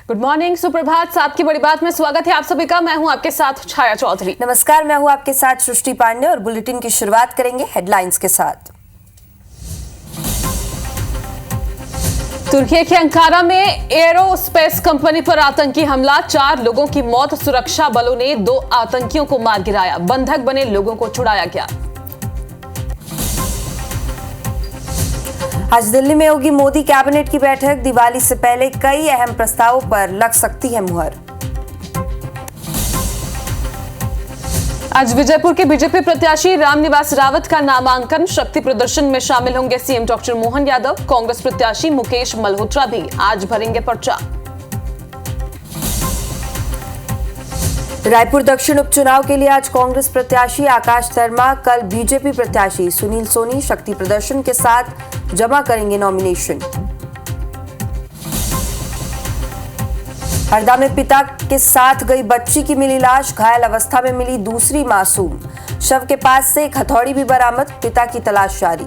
Good morning, सुप्रभात। सात की बड़ी बात में स्वागत है आप सभी का। मैं हूं आपके साथ छाया चौधरी। नमस्कार, मैं हूं आपके साथ सृष्टि पांडे और बुलेटिन की शुरुआत करेंगे हेडलाइंस के साथ। तुर्की के अंकारा में एरोस्पेस कंपनी पर आतंकी हमला, 4 लोगों की मौत। सुरक्षा बलों ने 2 आतंकियों को मार गिराया। बंधक बने लोगों को छुड़ाया गया। आज दिल्ली में होगी मोदी कैबिनेट की बैठक। दिवाली से पहले कई अहम प्रस्तावों पर लग सकती है मुहर। आज विजयपुर के बीजेपी प्रत्याशी रामनिवास रावत का नामांकन। शक्ति प्रदर्शन में शामिल होंगे सीएम डॉक्टर मोहन यादव। कांग्रेस प्रत्याशी मुकेश मल्होत्रा भी आज भरेंगे पर्चा। रायपुर दक्षिण उपचुनाव के लिए आज कांग्रेस प्रत्याशी आकाश शर्मा, कल बीजेपी प्रत्याशी सुनील सोनी शक्ति प्रदर्शन के साथ जमा करेंगे नॉमिनेशन। हरदा में पिता के साथ गई बच्ची की मिली लाश, घायल अवस्था में मिली दूसरी मासूम। शव के पास से एक हथौड़ी भी बरामद, पिता की तलाश जारी।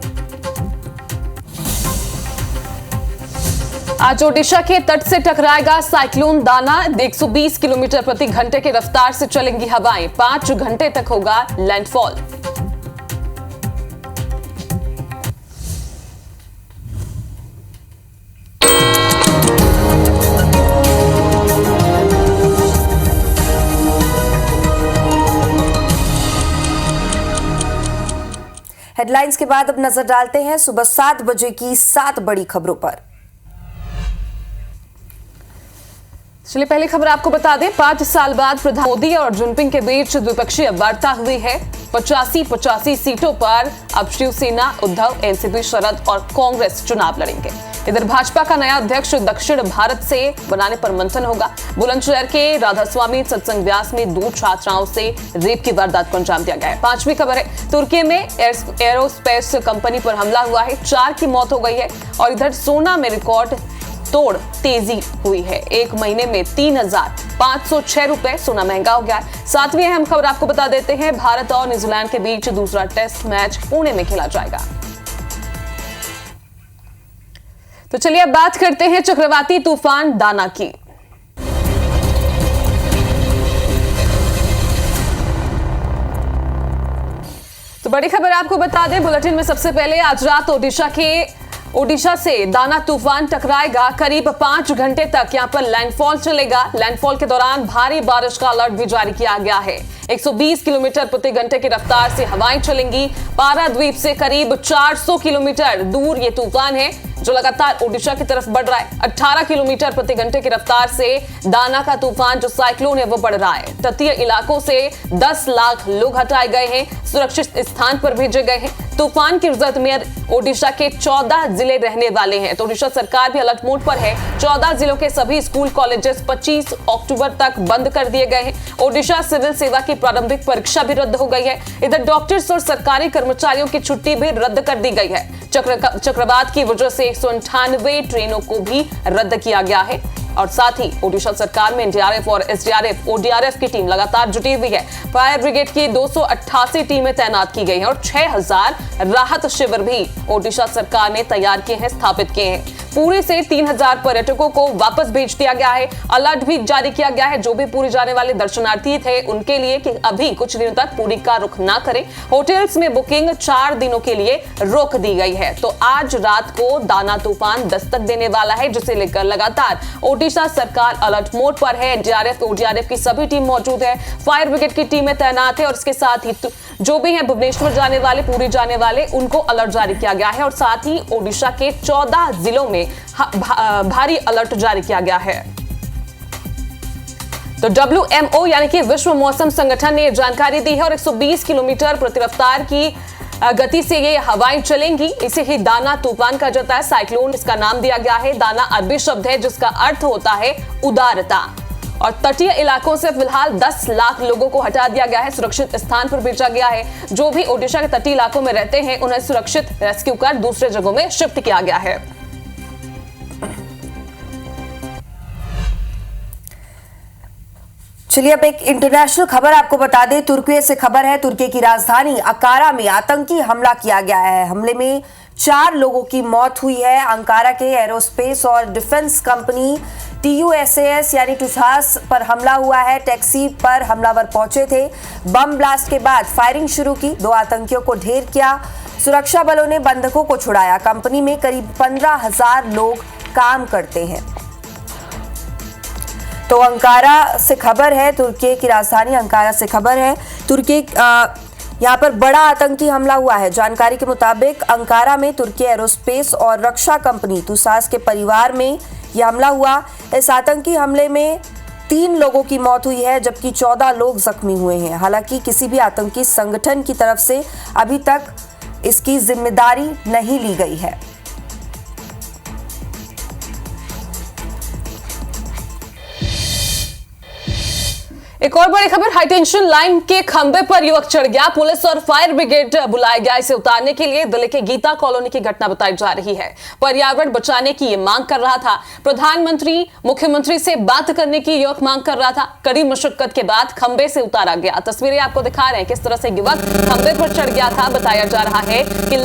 आज ओडिशा के तट से टकराएगा साइक्लोन दाना। 120 किलोमीटर प्रति घंटे की रफ्तार से चलेंगी हवाएं। 5 घंटे तक होगा लैंडफॉल। हेडलाइंस के बाद अब नजर डालते हैं सुबह 7 बजे की 7 बड़ी खबरों पर। चलिए पहली खबर आपको बता दें। 5 साल बाद प्रधानमंत्री मोदी और जिनपिंग के बीच द्विपक्षीय वार्ता हुई है। 85 सीटों पर अब शिवसेना, उद्धव, एनसीपी, शरद और कांग्रेस चुनाव लड़ेंगे। इधर भाजपा का नया अध्यक्ष दक्षिण भारत से बनाने पर मंथन होगा। बुलंदशहर के राधास्वामी सत्संग व्यास में 2 छात्राओं से रेप की वारदात को अंजाम दिया गया है। 5वीं खबर है, तुर्की में एरोस्पेस कंपनी पर हमला हुआ है। 4 की मौत हो गई है। और इधर सोना में रिकॉर्ड तोड़ तेजी हुई है। 1 महीने में 3,506 रुपए सोना महंगा हो गया है। 7वीं अहम खबर आपको बता देते हैं, भारत और न्यूजीलैंड के बीच दूसरा टेस्ट मैच पुणे में खेला जाएगा। तो चलिए अब बात करते हैं चक्रवाती तूफान दाना की। तो बड़ी खबर आपको बता दें बुलेटिन में सबसे पहले, आज रात ओडिशा से दाना तूफान टकराएगा। करीब 5 घंटे तक यहां पर लैंडफॉल चलेगा। लैंडफॉल के दौरान भारी बारिश का अलर्ट भी जारी किया गया है। 120 किलोमीटर प्रति घंटे की रफ्तार से हवाएं चलेंगी। पाराद्वीप से करीब 400 किलोमीटर दूर ये तूफान है जो लगातार ओडिशा की तरफ बढ़ रहा है। 18 किलोमीटर प्रति घंटे की रफ्तार से दाना का तूफान जो साइक्लोन है वो बढ़ रहा है। तटीय इलाकों से 10 लाख लोग हटाए गए हैं, सुरक्षित स्थान पर भेजे गए हैं। तूफान की जद में ओडिशा के 14 जिले रहने वाले हैं। तो ओडिशा सरकार भी अलर्ट मोड पर है। 14 जिलों के सभी स्कूल कॉलेजेस 25 अक्टूबर तक बंद कर दिए गए हैं। ओडिशा सिविल सेवा की प्रारंभिक परीक्षा भी रद्द हो गई है। इधर डॉक्टर्स और सरकारी कर्मचारियों की छुट्टी भी रद्द कर दी गई है। चक्रवात की वजह से 198 ट्रेनों को भी रद्द किया गया है। और साथ ही ओडिशा सरकार में एनडीआरएफ और एसडीआरएफ, ओडीआरएफ की टीम लगातार जुटी हुई है। फायर ब्रिगेड की 288 टीमें तैनात की गई हैं और 6000 राहत शिविर भी ओडिशा सरकार ने तैयार किए हैं, स्थापित किए हैं। पुरी से 3000 पर्यटकों को वापस भेज दिया गया है। अलर्ट भी जारी किया गया है जो भी पुरी जाने वाले दर्शनार्थी थे उनके लिए कि अभी कुछ दिनों तक पुरी का रुख ना करें। होटल्स में बुकिंग 4 दिनों के लिए रोक दी गई है। तो आज रात को दाना तूफान दस्तक देने वाला है, जिसे लेकर लगातार ओडिशा सरकार अलर्ट मोड पर है। एनडीआरएफ, ओडीआरएफ की सभी टीम मौजूद है। फायर ब्रिगेड की टीमें तैनात है और इसके साथ ही जो भी हैं भुवनेश्वर जाने वाले, पुरी जाने वाले, उनको अलर्ट जारी किया गया है। और साथ ही ओडिशा के 14 जिलों में भारी अलर्ट जारी किया गया है। तो WMO यानी कि विश्व मौसम संगठन ने जानकारी दी है और 120 किलोमीटर प्रति रफ्तार की गति से ये हवाएं चलेंगी। इसे ही दाना तूफान कहा जाता है। साइक्लोन इसका नाम दिया गया है। दाना अरबी शब्द है जिसका अर्थ होता है उदारता। और तटीय इलाकों से फिलहाल 10 लाख लोगों को हटा दिया गया है, सुरक्षित स्थान पर भेजा गया है। जो भी ओडिशा के तटीय इलाकों में रहते हैं उन्हें सुरक्षित रेस्क्यू कर दूसरे जगहों में शिफ्ट किया गया है। चलिए अब एक इंटरनेशनल खबर आपको बता दें। तुर्की से खबर है, तुर्की की राजधानी अंकारा में आतंकी हमला किया गया है। हमले में 4 लोगों की मौत हुई है। अंकारा के एरोस्पेस और डिफेंस कंपनी TUSAS यानी टुसास पर हमला हुआ है। टैक्सी पर हमलावर पहुंचे थे। बम ब्लास्ट के बाद फायरिंग शुरू की, 2 आतंकियों को ढेर किया। सुरक्षा बलों ने बंधकों को छुड़ाया। कंपनी में करीब 15,000 लोग काम करते हैं। तो अंकारा से खबर है, तुर्की की राजधानी अंकारा से खबर है। तुर्की यहाँ पर बड़ा आतंकी हमला हुआ है। जानकारी के मुताबिक अंकारा में तुर्की एरोस्पेस और रक्षा कंपनी तुसास के परिवार में यह हमला हुआ। इस आतंकी हमले में 3 लोगों की मौत हुई है, जबकि 14 लोग जख्मी हुए हैं। हालांकि किसी भी आतंकी संगठन की तरफ से अभी तक इसकी जिम्मेदारी नहीं ली गई है। एक और बड़ी खबर, हाईटेंशन लाइन के खंभे पर युवक चढ़ गया। पुलिस और फायर ब्रिगेड बुलाया गया इसे उतारने के लिए। दिल्ली के गीता कॉलोनी की घटना बताई जा रही है। पर्यावरण बचाने की ये मांग कर रहा था। प्रधानमंत्री मुख्यमंत्री से बात करने की युवक मांग कर रहा था। कड़ी मशक्कत के बाद खंभे से उतारा गया। तस्वीरें आपको दिखा रहे हैं किस तरह से युवक खंभे पर चढ़ गया था। बताया जा रहा है कि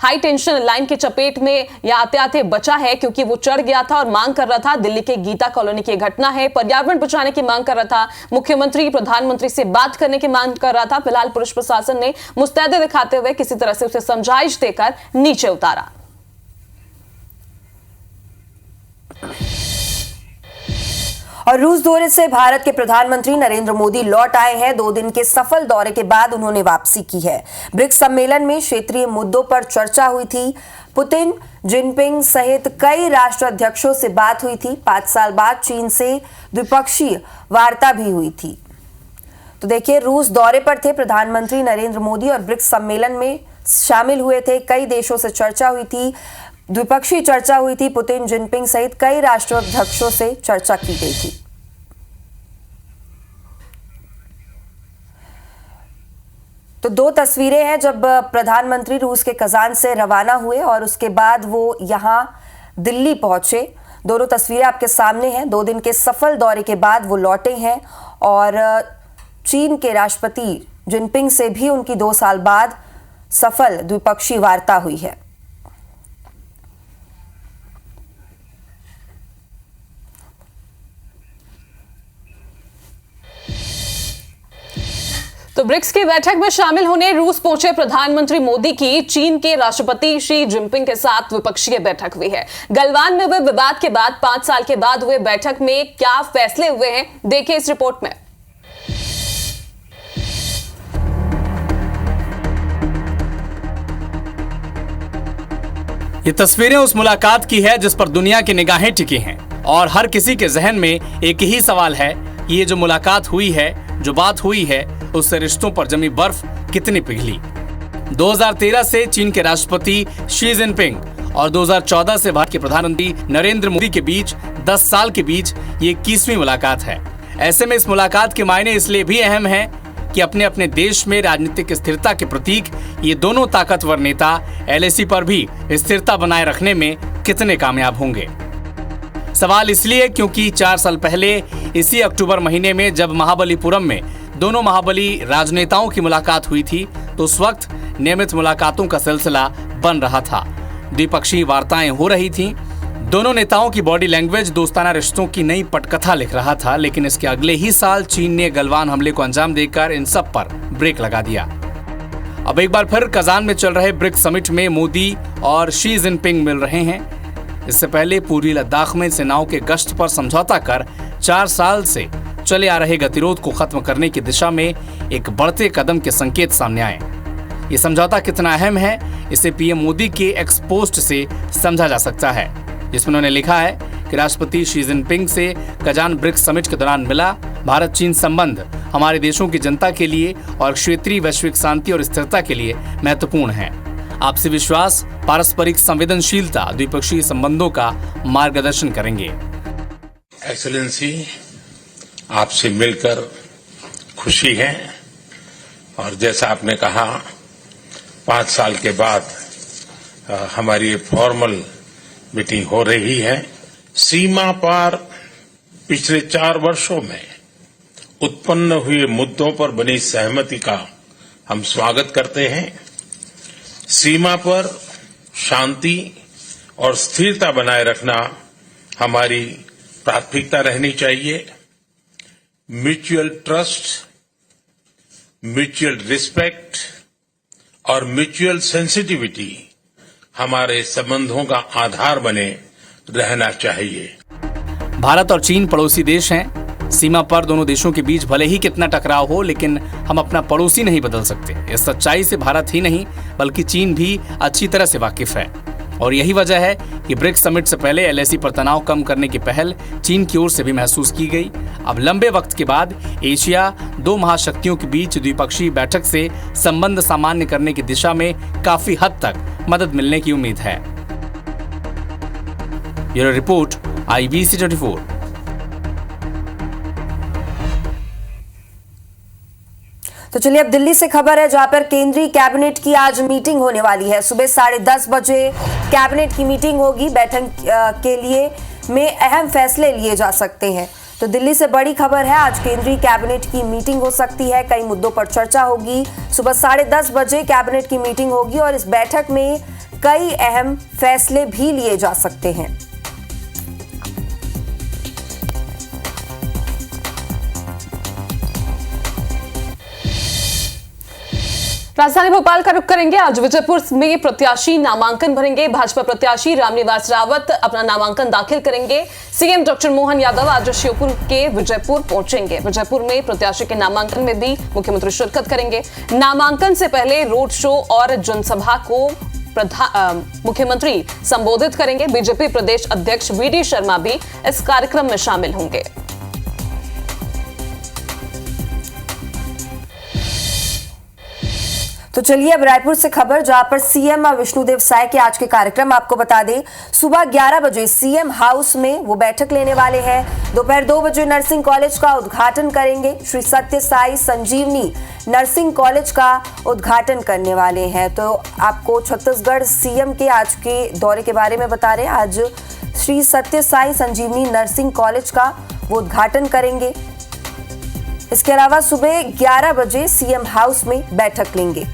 हाई टेंशन लाइन की चपेट में यह आते आते बचा है, क्योंकि वो चढ़ गया था और मांग कर रहा था। दिल्ली के गीता कॉलोनी की घटना है। पर्यावरण बचाने की मांग कर रहा था। मुख्यमंत्री प्रधानमंत्री से बात करने की मांग कर रहा था। फिलहाल पुलिस प्रशासन ने मुस्तैदी दिखाते हुए किसी तरह से उसे समझाइश देकर नीचे उतारा। और रूस दौरे से भारत के प्रधानमंत्री नरेंद्र मोदी लौट आए हैं। 2 दिन के सफल दौरे के बाद उन्होंने वापसी की है। ब्रिक्स सम्मेलन में क्षेत्रीय मुद्दों पर चर्चा हुई थी। पुतिन, जिनपिंग सहित कई राष्ट्राध्यक्षों से बात हुई थी। 5 साल बाद चीन से द्विपक्षीय वार्ता भी हुई थी। तो देखिए, रूस दौरे पर थे प्रधानमंत्री नरेंद्र मोदी और ब्रिक्स सम्मेलन में शामिल हुए थे। कई देशों से चर्चा हुई थी, द्विपक्षीय चर्चा हुई थी। पुतिन, जिनपिंग सहित कई राष्ट्राध्यक्षों से चर्चा की गई थी। तो 2 तस्वीरें हैं जब प्रधानमंत्री रूस के कजान से रवाना हुए और उसके बाद वो यहां दिल्ली पहुंचे। दोनों तस्वीरें आपके सामने हैं। 2 दिन के सफल दौरे के बाद वो लौटे हैं और चीन के राष्ट्रपति जिनपिंग से भी उनकी 2 साल बाद सफल द्विपक्षीय वार्ता हुई है। तो ब्रिक्स की बैठक में शामिल होने रूस पहुंचे प्रधानमंत्री मोदी की चीन के राष्ट्रपति शी जिनपिंग के साथ द्विपक्षीय बैठक हुई है। गलवान में हुए विवाद के बाद 5 साल के बाद हुए बैठक में क्या फैसले हुए हैं, देखिए इस रिपोर्ट में। ये तस्वीरें उस मुलाकात की है जिस पर दुनिया की निगाहें टिकी हैं और हर किसी के जहन में एक ही सवाल है कि ये जो मुलाकात हुई है, जो बात हुई है, उससे रिश्तों पर जमी बर्फ कितनी पिघली। 2013 से चीन के राष्ट्रपति शी जिनपिंग और 2014 से भारत के प्रधानमंत्री नरेंद्र मोदी के बीच 10 साल के बीच ये 21वीं मुलाकात है। ऐसे में इस मुलाकात के मायने इसलिए भी अहम है कि अपने अपने देश में राजनीतिक स्थिरता के प्रतीक ये दोनों ताकतवर नेता LAC पर भी स्थिरता बनाए रखने में कितने कामयाब होंगे। सवाल इसलिए क्योंकि 4 साल पहले इसी अक्टूबर महीने में जब महाबलीपुरम में दोनों महाबली राजनेताओं की मुलाकात हुई थी, तो उस वक्त नियमित मुलाकातों का सिलसिला बन रहा था। द्विपक्षीय वार्ताएं हो रही थीं। दोनों नेताओं की बॉडी लैंग्वेज दोस्ताना रिश्तों की नई पटकथा लिख रहा था। लेकिन इसके अगले ही साल चीन ने गलवान हमले को अंजाम देकर इन सब पर ब्रेक लगा दिया। अब एक बार फिर कजान में चल रहे ब्रिक्स समिट में मोदी और शी जिनपिंग मिल रहे हैं। इससे पहले पूर्वी लद्दाख में सेनाओं के गश्त पर समझौता कर 4 साल से चले आ रहे गतिरोध को खत्म करने की दिशा में एक बढ़ते कदम के संकेत सामने आए। ये समझौता कितना अहम है, इसे पीएम मोदी के एक्स पोस्ट से समझा जा सकता है, जिसमें उन्होंने लिखा है कि राष्ट्रपति शी जिनपिंग से कजान ब्रिक्स समिट के दौरान मिला। भारत चीन संबंध हमारे देशों की जनता के लिए और क्षेत्रीय वैश्विक शांति और स्थिरता के लिए महत्वपूर्ण है। आपसी विश्वास, पारस्परिक संवेदनशीलता द्विपक्षीय संबंधों का मार्गदर्शन करेंगे। एक्सेलेंसी, आपसे मिलकर खुशी है और जैसा आपने कहा 5 साल के बाद हमारी फॉर्मल मीटिंग हो रही है। सीमा पार पिछले 4 वर्षों में उत्पन्न हुए मुद्दों पर बनी सहमति का हम स्वागत करते हैं। सीमा पर शांति और स्थिरता बनाए रखना हमारी प्राथमिकता रहनी चाहिए म्यूचुअल ट्रस्ट, म्यूचुअल रिस्पेक्ट और म्यूचुअल सेंसिटिविटी हमारे संबंधों का आधार बने रहना चाहिए। भारत और चीन पड़ोसी देश हैं। सीमा पर दोनों देशों के बीच भले ही कितना टकराव हो, लेकिन हम अपना पड़ोसी नहीं बदल सकते। इस सच्चाई से भारत ही नहीं बल्कि चीन भी अच्छी तरह से वाकिफ है और यही वजह है कि ब्रिक्स समिट से पहले एलएसी पर तनाव कम करने की पहल चीन की ओर से भी महसूस की गई। अब लंबे वक्त के बाद एशिया दो महाशक्तियों के बीच द्विपक्षीय बैठक से संबंध सामान्य करने की दिशा में काफी हद तक मदद मिलने की उम्मीद है। Bureau report IBC 24। तो चलिए अब दिल्ली से खबर है, जहां पर केंद्रीय कैबिनेट की आज मीटिंग होने वाली है। सुबह 10:30 बजे कैबिनेट की मीटिंग होगी। बैठक के लिए में अहम फैसले लिए जा सकते हैं। तो दिल्ली से बड़ी खबर है, आज केंद्रीय कैबिनेट की मीटिंग हो सकती है। कई मुद्दों पर चर्चा होगी। सुबह 10:30 बजे कैबिनेट की मीटिंग होगी और इस बैठक में कई अहम फैसले भी लिए जा सकते हैं। राजधानी भोपाल का रुख करेंगे। आज विजयपुर में प्रत्याशी नामांकन भरेंगे। भाजपा प्रत्याशी रामनिवास रावत अपना नामांकन दाखिल करेंगे। सीएम डॉक्टर मोहन यादव आज श्योपुर के विजयपुर पहुंचेंगे। विजयपुर में प्रत्याशी के नामांकन में भी मुख्यमंत्री शिरकत करेंगे। नामांकन से पहले रोड शो और जनसभा को मुख्यमंत्री संबोधित करेंगे। बीजेपी प्रदेश अध्यक्ष VD शर्मा भी इस कार्यक्रम में शामिल होंगे। तो चलिए अब रायपुर से खबर, जहां पर सीएम विष्णुदेव साय के आज के कार्यक्रम आपको बता दें। सुबह 11 बजे सीएम हाउस में वो बैठक लेने वाले हैं। दोपहर 2 बजे नर्सिंग कॉलेज का उद्घाटन करेंगे। श्री सत्य साई संजीवनी नर्सिंग कॉलेज का उद्घाटन करने वाले हैं। तो आपको छत्तीसगढ़ सीएम के आज के दौरे के बारे में बता रहे हैं। आज श्री सत्य साई संजीवनी नर्सिंग कॉलेज का वो उद्घाटन करेंगे। इसके अलावा सुबह 11 बजे सीएम हाउस में बैठक लेंगे।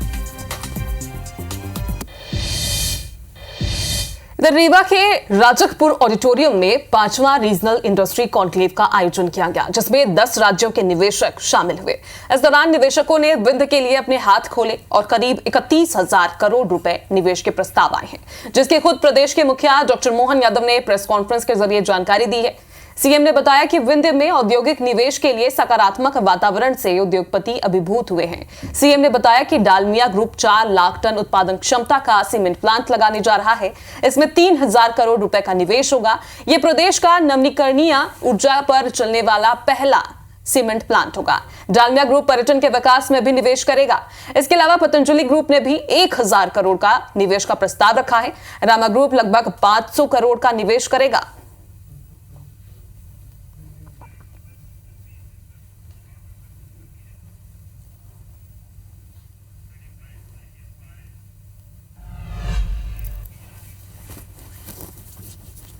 इधर रीवा के राजकपुर ऑडिटोरियम में 5वां रीजनल इंडस्ट्री कॉन्क्लेव का आयोजन किया गया, जिसमें 10 राज्यों के निवेशक शामिल हुए। इस दौरान निवेशकों ने विंध्य के लिए अपने हाथ खोले और करीब 31,000 करोड़ रुपए निवेश के प्रस्ताव आए हैं, जिसकी खुद प्रदेश के मुखिया डॉक्टर मोहन यादव ने प्रेस कॉन्फ्रेंस के जरिए जानकारी दी है। सीएम ने बताया कि विंध्य में औद्योगिक निवेश के लिए सकारात्मक वातावरण से उद्योगपति अभिभूत हुए हैं। सीएम ने बताया कि डालमिया ग्रुप 4 लाख टन उत्पादन क्षमता का सीमेंट प्लांट लगाने जा रहा है। इसमें 3,000 करोड़ रुपए का निवेश होगा। यह प्रदेश का नवीकरणीय ऊर्जा पर चलने वाला पहला सीमेंट प्लांट होगा। डालमिया ग्रुप पर्यटन के विकास में भी निवेश करेगा। इसके अलावा पतंजलि ग्रुप ने भी 1,000 करोड़ का निवेश का प्रस्ताव रखा है। रामा ग्रुप लगभग 500 करोड़ का निवेश करेगा।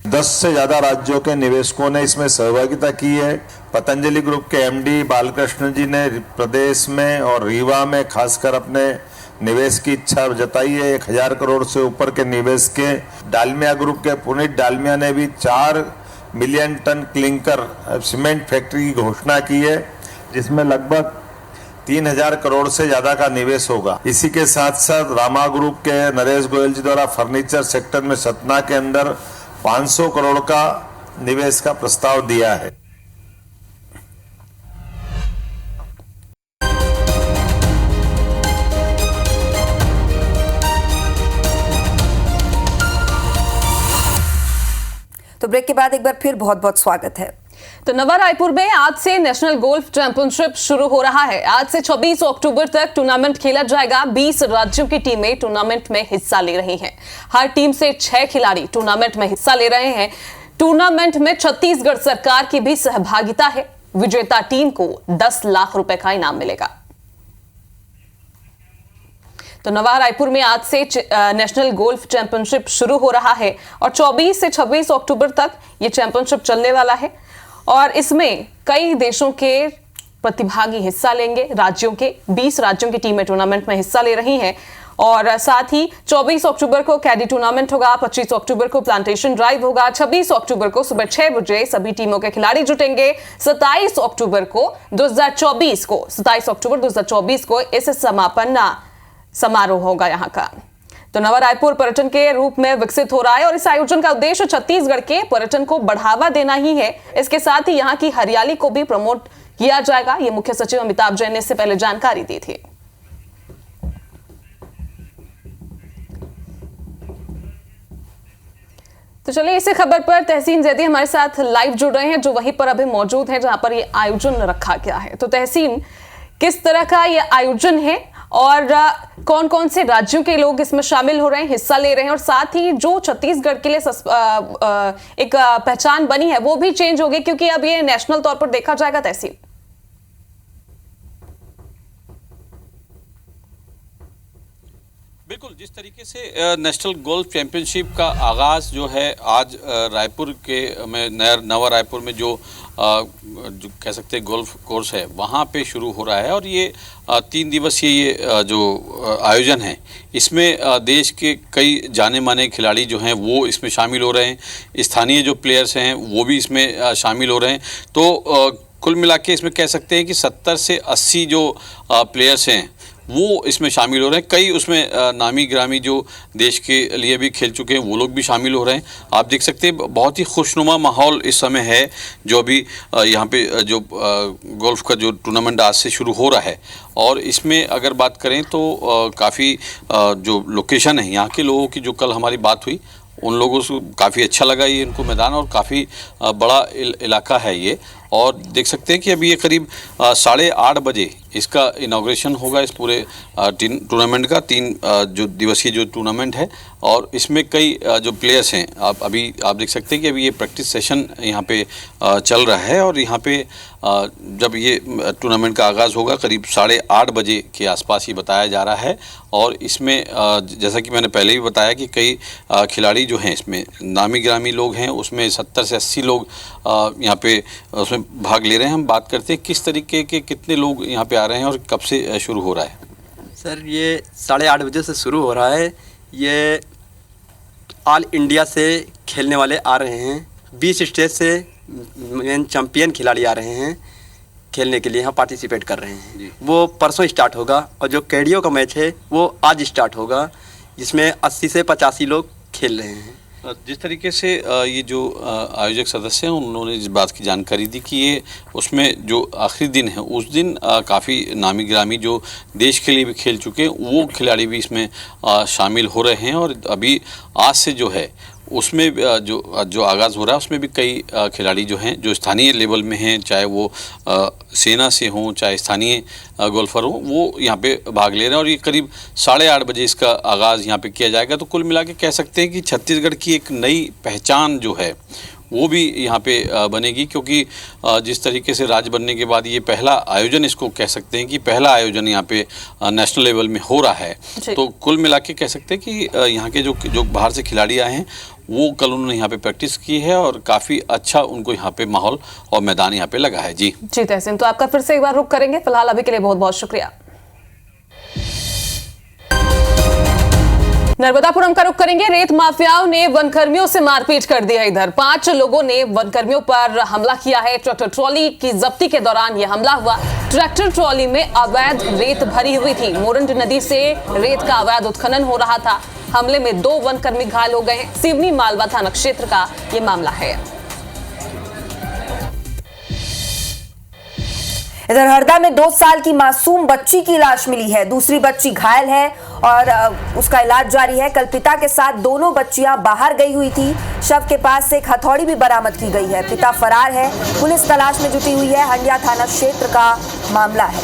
दस से ज्यादा राज्यों के निवेशकों ने इसमें सहभागिता की है। पतंजलि ग्रुप के MD बालकृष्ण जी ने प्रदेश में और रीवा में खासकर अपने निवेश की इच्छा जताई है। 1,000 करोड़ से ऊपर के निवेश के। डालमिया ग्रुप के पुनीत डालमिया ने भी 4 million ton clinker cement factory की घोषणा की है, जिसमें लगभग 3,000 करोड़ से ज्यादा का निवेश होगा। इसी के साथ साथ रामा ग्रुप के नरेश गोयल जी द्वारा फर्नीचर सेक्टर में सतना के अंदर 500 करोड़ का निवेश का प्रस्ताव दिया है। तो ब्रेक के बाद एक बार फिर बहुत बहुत स्वागत है। तो नवा रायपुर में आज से नेशनल गोल्फ चैंपियनशिप शुरू हो रहा है। आज से 26 अक्टूबर तक टूर्नामेंट खेला जाएगा। 20 राज्यों की टीमें टूर्नामेंट में हिस्सा ले रही हैं। हर टीम से 6 खिलाड़ी टूर्नामेंट में हिस्सा ले रहे हैं। टूर्नामेंट में छत्तीसगढ़ सरकार की भी सहभागिता है। विजेता टीम को 10 लाख रुपए का इनाम मिलेगा। तो नवा रायपुर में आज से नेशनल गोल्फ चैंपियनशिप शुरू हो रहा है और 24 से 26 अक्टूबर तक ये चैंपियनशिप चलने वाला है और इसमें कई देशों के प्रतिभागी हिस्सा लेंगे। राज्यों के 20 राज्यों की टीमें टूर्नामेंट में हिस्सा ले रही हैं और साथ ही 24 अक्टूबर को कैडी टूर्नामेंट होगा, 25 अक्टूबर को प्लांटेशन ड्राइव होगा, 26 अक्टूबर को सुबह 6 बजे सभी टीमों के खिलाड़ी जुटेंगे, 27 अक्टूबर 2024 को इस समापन समारोह होगा यहाँ का। तो नवा रायपुर पर्यटन के रूप में विकसित हो रहा है और इस आयोजन का उद्देश्य छत्तीसगढ़ के पर्यटन को बढ़ावा देना ही है। इसके साथ ही यहाँ की हरियाली को भी प्रमोट किया जाएगा। ये मुख्य सचिव अमिताभ जैन ने इससे पहले जानकारी दी थी। तो चलिए इसी खबर पर तहसीन जैदी हमारे साथ लाइव जुड़ रहे हैं, जो वहीं पर अभी मौजूद है जहां पर ये आयोजन रखा गया है। तो तहसीन, किस तरह का ये आयोजन है और कौन कौन से राज्यों के लोग इसमें शामिल हो रहे हैं, हिस्सा ले रहे हैं, और साथ ही जो छत्तीसगढ़ के लिए एक पहचान बनी है वो भी चेंज होगी क्योंकि अब ये नेशनल तौर पर देखा जाएगा। तहसीन, बिल्कुल, जिस तरीके से नेशनल गोल्फ चैंपियनशिप का आगाज़ जो है आज रायपुर के में नवा रायपुर में जो कह सकते हैं गोल्फ कोर्स है वहाँ पे शुरू हो रहा है और ये 3 दिवसीय ये जो आयोजन है इसमें देश के कई जाने माने खिलाड़ी जो हैं वो इसमें शामिल हो रहे हैं, स्थानीय जो प्लेयर्स हैं वो भी इसमें शामिल हो रहे हैं। तो कुल मिला के इसमें कह सकते हैं कि 70 से 80 जो प्लेयर्स हैं वो इसमें शामिल हो रहे हैं। कई उसमें नामी ग्रामी जो देश के लिए भी खेल चुके हैं वो लोग भी शामिल हो रहे हैं। आप देख सकते हैं बहुत ही खुशनुमा माहौल इस समय है जो अभी यहाँ पे जो गोल्फ का जो टूर्नामेंट आज से शुरू हो रहा है। और इसमें अगर बात करें तो काफ़ी जो लोकेशन है यहाँ के लोगों की, जो कल हमारी बात हुई उन लोगों से काफ़ी अच्छा लगा ये इनको मैदान, और काफ़ी बड़ा इलाका है ये। और देख सकते हैं कि अभी ये करीब 8:30 बजे इसका इनाग्रेशन होगा इस पूरे टूर्नामेंट का। 3 जो दिवसीय जो टूर्नामेंट है और इसमें कई जो प्लेयर्स हैं आप देख सकते हैं कि अभी ये प्रैक्टिस सेशन यहाँ पे चल रहा है। और यहाँ पे जब ये टूर्नामेंट का आगाज़ होगा करीब 8:30 बजे के आसपास ही बताया जा रहा है। और इसमें जैसा कि मैंने पहले भी बताया कि कई खिलाड़ी जो हैं इसमें नामी ग्रामी लोग हैं, उसमें 70 से 80 लोग यहाँ पे उसमें भाग ले रहे हैं। हम बात करते हैं किस तरीके के कितने लोग यहाँ पे आ रहे हैं और कब से शुरू हो रहा है। सर ये 8:30 बजे से शुरू हो रहा है। ये ऑल इंडिया से खेलने वाले आ रहे हैं, 20 स्टेट से मेन चैंपियन खिलाड़ी आ रहे हैं खेलने के लिए, यहाँ पार्टिसिपेट कर रहे हैं। वो परसों स्टार्ट होगा और जो कैडियो का मैच है वो आज स्टार्ट होगा, जिसमें 80 से 85 लोग खेल रहे हैं। जिस तरीके से ये जो आयोजक सदस्य हैं उन्होंने इस बात की जानकारी दी कि ये उसमें जो आखिरी दिन है उस दिन काफ़ी नामी ग्रामी जो देश के लिए भी खेल चुके हैं वो खिलाड़ी भी इसमें शामिल हो रहे हैं। और अभी आज से जो है उसमें जो आगाज़ हो रहा है उसमें भी कई खिलाड़ी जो हैं जो स्थानीय लेवल में हैं, चाहे वो सेना से हों चाहे स्थानीय गोल्फर हों, वो यहाँ पे भाग ले रहे हैं। और ये करीब 8:30 बजे इसका आगाज़ यहाँ पे किया जाएगा। तो कुल मिला के कह सकते हैं कि छत्तीसगढ़ की एक नई पहचान जो है वो भी यहाँ पे बनेगी, क्योंकि जिस तरीके से राज्य बनने के बाद ये पहला आयोजन, इसको कह सकते हैं कि पहला आयोजन यहाँ पे नेशनल लेवल में हो रहा है। तो कुल मिला के कह सकते हैं कि यहाँ के जो बाहर से खिलाड़ी आए हैं वो कल उन्होंने यहाँ पे प्रैक्टिस की है और काफ़ी अच्छा उनको यहाँ पे माहौल और मैदान यहाँ पे लगा है। जी तहसीन, तो आपका फिर से एक बार रुख करेंगे। फिलहाल अभी के लिए बहुत बहुत शुक्रिया। नर्मदापुरम का रुख करेंगे। रेत माफियाओं ने वनकर्मियों से मारपीट कर दिया। इधर 5 लोगों ने वनकर्मियों पर हमला किया है। ट्रैक्टर ट्रॉली की जब्ती के दौरान यह हमला हुआ। ट्रैक्टर ट्रॉली में अवैध रेत भरी हुई थी। मोरंड नदी से रेत का अवैध उत्खनन हो रहा था। हमले में 2 वनकर्मी घायल हो गए हैं। सिवनी मालवा थाना क्षेत्र का यह मामला है। इधर हरदा में 2 साल की मासूम बच्ची की लाश मिली है। दूसरी बच्ची घायल है और उसका इलाज जारी है। कल पिता के साथ दोनों बच्चियां बाहर गई हुई थी। शव के पास से एक हथौड़ी भी बरामद की गई है। पिता फरार है। पुलिस तलाश में जुटी हुई है। हंडिया थाना क्षेत्र का मामला है।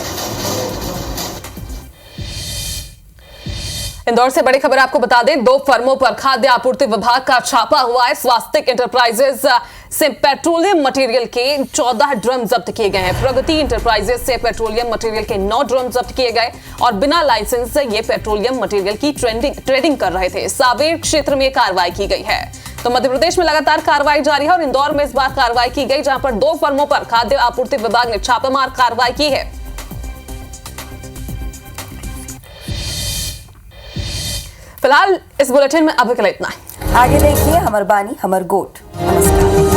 इंदौर से बड़ी खबर आपको बता दें, 2 फर्मों पर खाद्य आपूर्ति विभाग का छापा हुआ है। स्वास्तिक इंटरप्राइजेज से पेट्रोलियम मटेरियल के 14 ड्रम जब्त किए गए हैं। प्रगति इंटरप्राइजेज से पेट्रोलियम मटेरियल के 9 ड्रम जब्त किए गए और बिना लाइसेंस से ये पेट्रोलियम मटेरियल की ट्रेडिंग कर रहे थे। सावेर क्षेत्र में कार्रवाई की गई है। तो मध्य प्रदेश में लगातार कार्रवाई जारी है और इंदौर में इस बार कार्रवाई की गई, जहां पर 2 फर्मों पर खाद्य आपूर्ति विभाग ने छापेमार कार्रवाई की है। फिलहाल इस बुलेटिन में अभी के लिए इतना ही। आगे देखिए हमर बानी हमर गोट। नमस्कार।